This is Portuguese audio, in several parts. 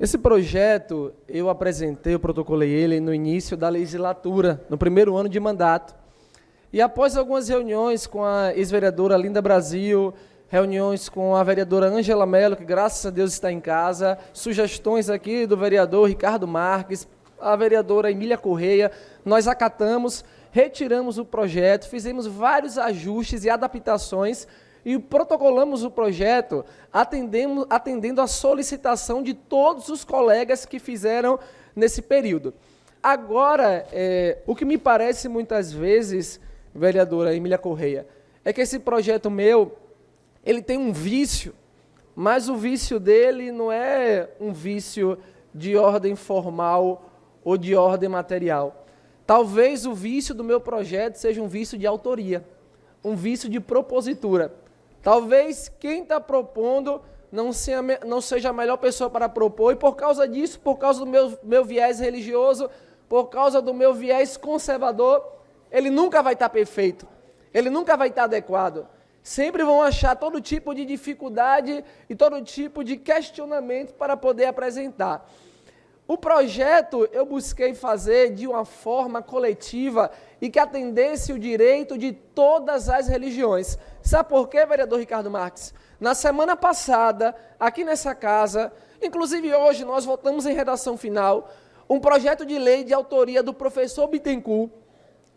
Esse projeto, eu apresentei, eu protocolei ele no início da legislatura, no primeiro ano de mandato. E após algumas reuniões com a ex-vereadora Linda Brasil, reuniões com a vereadora Ângela Mello, que graças a Deus está em casa, sugestões aqui do vereador Ricardo Marques, a vereadora Emília Correia, nós acatamos, retiramos o projeto, fizemos vários ajustes e adaptações e protocolamos o projeto atendendo a solicitação de todos os colegas que fizeram nesse período. Agora, o que me parece muitas vezes, vereadora Emília Correia, é que esse projeto meu, ele tem um vício, mas o vício dele não é um vício de ordem formal ou de ordem material. Talvez o vício do meu projeto seja um vício de autoria, um vício de propositura. Talvez quem está propondo não seja a melhor pessoa para propor, e por causa disso, por causa do meu viés religioso, por causa do meu viés conservador, ele nunca vai estar perfeito, ele nunca vai estar adequado. Sempre vão achar todo tipo de dificuldade e todo tipo de questionamento para poder apresentar. O projeto eu busquei fazer de uma forma coletiva e que atendesse o direito de todas as religiões. Sabe por quê, vereador Ricardo Marques? Na semana passada, aqui nessa casa, inclusive hoje nós votamos em redação final, um projeto de lei de autoria do professor Bittencourt,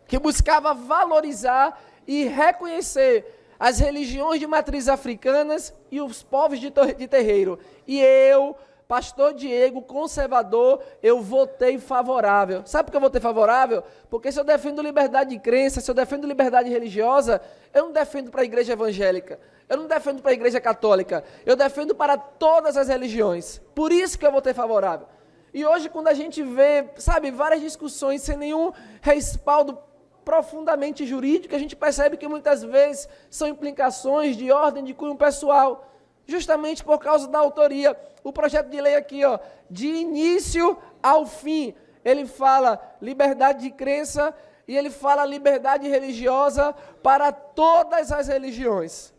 que buscava valorizar e reconhecer as religiões de matriz africanas e os povos de terreiro. E eu, pastor Diego, conservador, eu votei favorável. Sabe por que eu votei favorável? Porque se eu defendo liberdade de crença, se eu defendo liberdade religiosa, eu não defendo para a igreja evangélica, eu não defendo para a igreja católica, eu defendo para todas as religiões. Por isso que eu votei favorável. E hoje, quando a gente vê, sabe, várias discussões sem nenhum respaldo profundamente jurídico, a gente percebe que muitas vezes são implicações de ordem de cunho pessoal, justamente por causa da autoria. O projeto de lei aqui, ó, de início ao fim, ele fala liberdade de crença e ele fala liberdade religiosa para todas as religiões,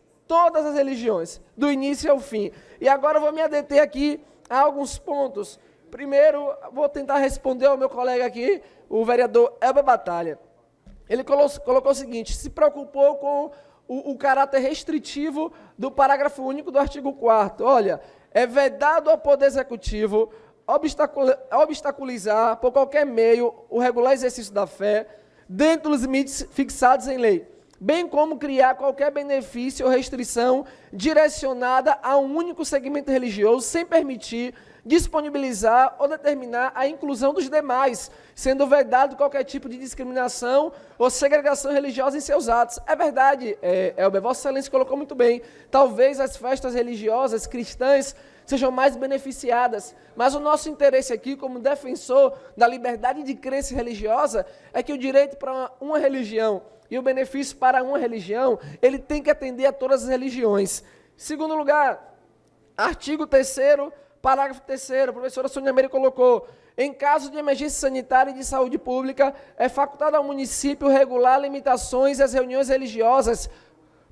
do início ao fim. E agora eu vou me adeter aqui a alguns pontos. Primeiro, vou tentar responder ao meu colega aqui, o vereador Elber Batalha. Ele colocou o seguinte: se preocupou com o caráter restritivo do parágrafo único do artigo 4º. Olha, é vedado ao Poder Executivo obstaculizar, por qualquer meio, o regular exercício da fé, dentro dos limites fixados em lei, bem como criar qualquer benefício ou restrição direcionada a um único segmento religioso, sem permitir, disponibilizar ou determinar a inclusão dos demais, sendo vedado qualquer tipo de discriminação ou segregação religiosa em seus atos. É verdade, Elber, Vossa Excelência colocou muito bem, talvez as festas religiosas cristãs sejam mais beneficiadas, mas o nosso interesse aqui, como defensor da liberdade de crença religiosa, é que o direito para uma religião e o benefício para uma religião, ele tem que atender a todas as religiões. Segundo lugar, artigo 3º, parágrafo 3º, a professora Sônia Meire colocou: em caso de emergência sanitária e de saúde pública, é facultado ao município regular limitações às reuniões religiosas,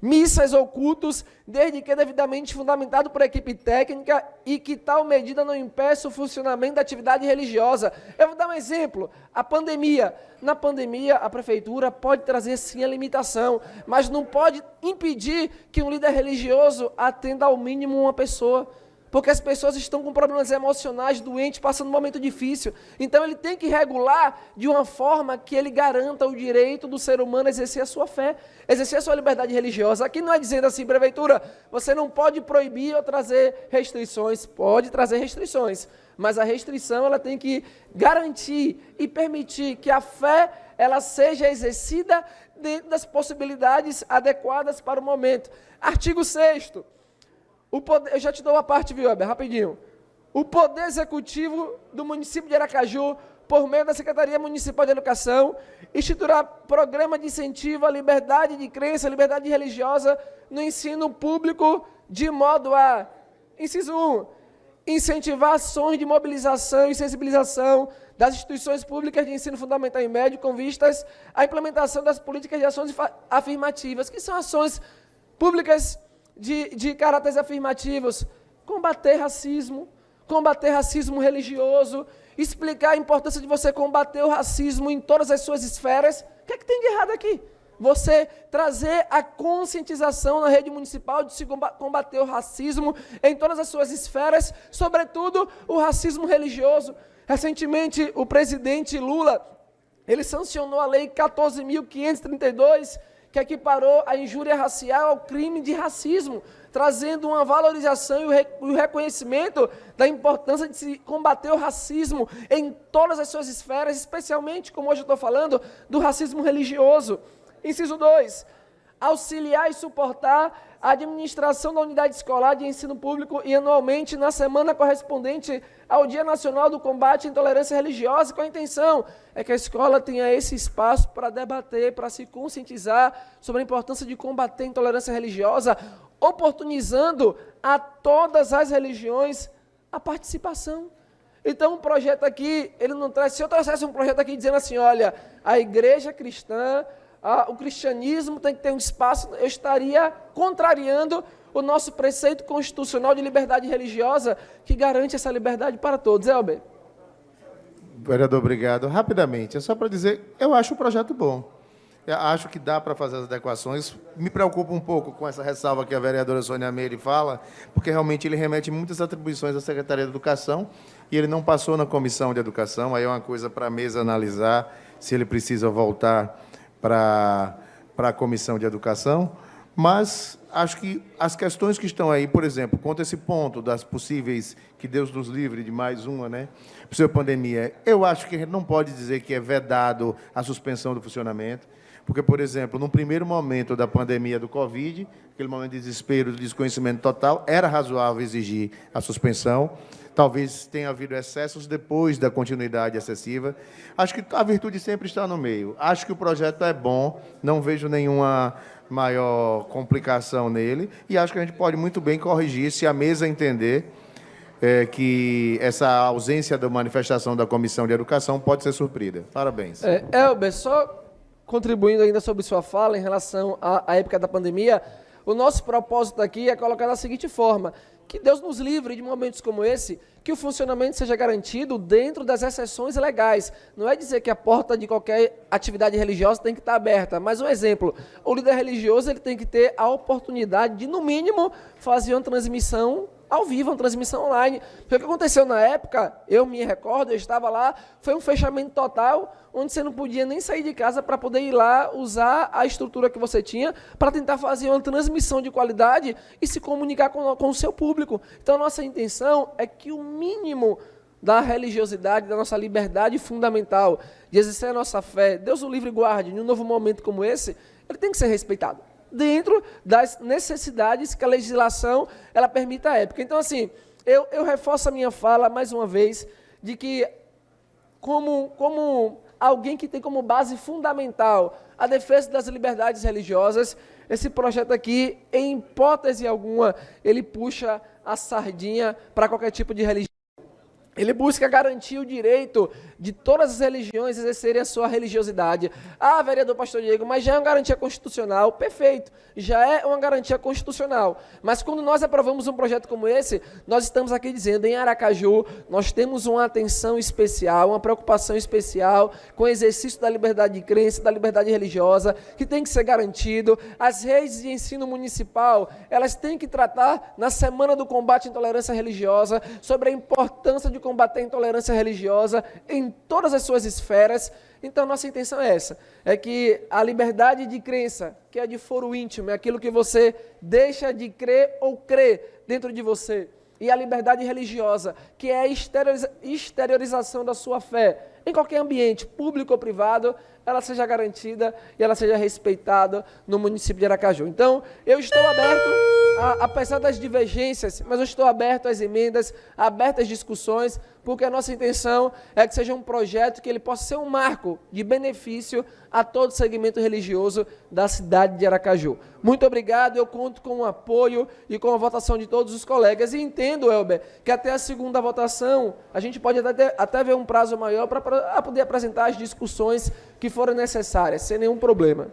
missas ou cultos, desde que devidamente fundamentado por equipe técnica e que tal medida não impeça o funcionamento da atividade religiosa. Eu vou dar um exemplo: a pandemia. Na pandemia, a prefeitura pode trazer sim a limitação, mas não pode impedir que um líder religioso atenda ao mínimo uma pessoa, porque as pessoas estão com problemas emocionais, doentes, passando um momento difícil. Então, ele tem que regular de uma forma que ele garanta o direito do ser humano a exercer a sua fé, exercer a sua liberdade religiosa. Aqui não é dizendo assim, prefeitura, você não pode proibir ou trazer restrições. Pode trazer restrições, mas a restrição ela tem que garantir e permitir que a fé ela seja exercida dentro das possibilidades adequadas para o momento. Artigo 6º. Eu já te dou uma parte, viu, Weber, rapidinho. O Poder Executivo do município de Aracaju, por meio da Secretaria Municipal de Educação, instituirá programa de incentivo à liberdade de crença, liberdade religiosa no ensino público, de modo a, inciso 1, incentivar ações de mobilização e sensibilização das instituições públicas de ensino fundamental e médio com vistas à implementação das políticas de ações afirmativas, que são ações públicas de caráteres afirmativos, combater racismo, combater racismo religioso, explicar a importância de você combater o racismo em todas as suas esferas. O que é que tem de errado aqui? Você trazer a conscientização na rede municipal de se combater o racismo em todas as suas esferas, sobretudo o racismo religioso. Recentemente, o presidente Lula, ele sancionou a lei 14.532, que equiparou a injúria racial ao crime de racismo, trazendo uma valorização e o reconhecimento da importância de se combater o racismo em todas as suas esferas, especialmente, como hoje eu estou falando, do racismo religioso. Inciso 2, auxiliar e suportar a administração da unidade escolar de ensino público e anualmente na semana correspondente ao Dia Nacional do Combate à Intolerância Religiosa, com a intenção é que a escola tenha esse espaço para debater, para se conscientizar sobre a importância de combater a intolerância religiosa, oportunizando a todas as religiões a participação. Então, um projeto aqui, ele não traz, se eu trouxesse um projeto aqui dizendo assim, olha, a igreja cristã, o cristianismo tem que ter um espaço, eu estaria contrariando o nosso preceito constitucional de liberdade religiosa, que garante essa liberdade para todos. Elber? Vereador, obrigado. Rapidamente, é só para dizer, eu acho o projeto bom. Eu acho que dá para fazer as adequações. Me preocupa um pouco com essa ressalva que a vereadora Sônia Meire fala, porque realmente ele remete muitas atribuições à Secretaria de Educação e ele não passou na Comissão de Educação, aí é uma coisa para a mesa analisar se ele precisa voltar para a Comissão de Educação, mas acho que as questões que estão aí, por exemplo, quanto a esse ponto das possíveis, que Deus nos livre de mais uma, né, possível pandemia, eu acho que a gente não pode dizer que é vedado a suspensão do funcionamento, porque, por exemplo, no primeiro momento da pandemia do Covid, aquele momento de desespero, de desconhecimento total, era razoável exigir a suspensão. Talvez tenha havido excessos depois da continuidade excessiva. Acho que a virtude sempre está no meio. Acho que o projeto é bom, não vejo nenhuma maior complicação nele, e acho que a gente pode muito bem corrigir, se a mesa entender que essa ausência da manifestação da Comissão de Educação pode ser suprida. Parabéns. Elber, só contribuindo ainda sobre sua fala em relação à época da pandemia, o nosso propósito aqui é colocar da seguinte forma: que Deus nos livre de momentos como esse, que o funcionamento seja garantido dentro das exceções legais. Não é dizer que a porta de qualquer atividade religiosa tem que estar aberta, mas um exemplo, o líder religioso ele tem que ter a oportunidade de, no mínimo, fazer uma transmissão ao vivo, uma transmissão online. Porque o que aconteceu na época, eu me recordo, eu estava lá, foi um fechamento total, onde você não podia nem sair de casa para poder ir lá usar a estrutura que você tinha para tentar fazer uma transmissão de qualidade e se comunicar com o seu público. Então, nossa intenção é que o mínimo da religiosidade, da nossa liberdade fundamental de exercer a nossa fé, Deus o livre e guarde, em um novo momento como esse, ele tem que ser respeitado dentro das necessidades que a legislação ela permita à época. Então, assim, eu reforço a minha fala, mais uma vez, de que, como alguém que tem como base fundamental a defesa das liberdades religiosas, esse projeto aqui, em hipótese alguma, ele puxa a sardinha para qualquer tipo de religião. Ele busca garantir o direito de todas as religiões exercerem a sua religiosidade. Ah, vereador Pastor Diego, mas já é uma garantia constitucional. Perfeito, já é uma garantia constitucional. Mas quando nós aprovamos um projeto como esse, nós estamos aqui dizendo, em Aracaju, nós temos uma atenção especial, uma preocupação especial com o exercício da liberdade de crença, da liberdade religiosa, que tem que ser garantido. As redes de ensino municipal, elas têm que tratar, na Semana do Combate à Intolerância Religiosa, sobre a importância de combater a intolerância religiosa em todas as suas esferas. Então, nossa intenção é essa, é que a liberdade de crença, que é de foro íntimo, é aquilo que você deixa de crer ou crer dentro de você, e a liberdade religiosa, que é a exteriorização da sua fé, em qualquer ambiente, público ou privado, ela seja garantida e ela seja respeitada no município de Aracaju. Então, eu estou aberto, apesar das divergências, mas eu estou aberto às emendas, aberto às discussões, porque a nossa intenção é que seja um projeto que ele possa ser um marco de benefício a todo o segmento religioso da cidade de Aracaju. Muito obrigado, eu conto com o apoio e com a votação de todos os colegas, e entendo, Elber, que até a segunda votação, a gente pode até ver um prazo maior para poder apresentar as discussões que forem necessárias, sem nenhum problema.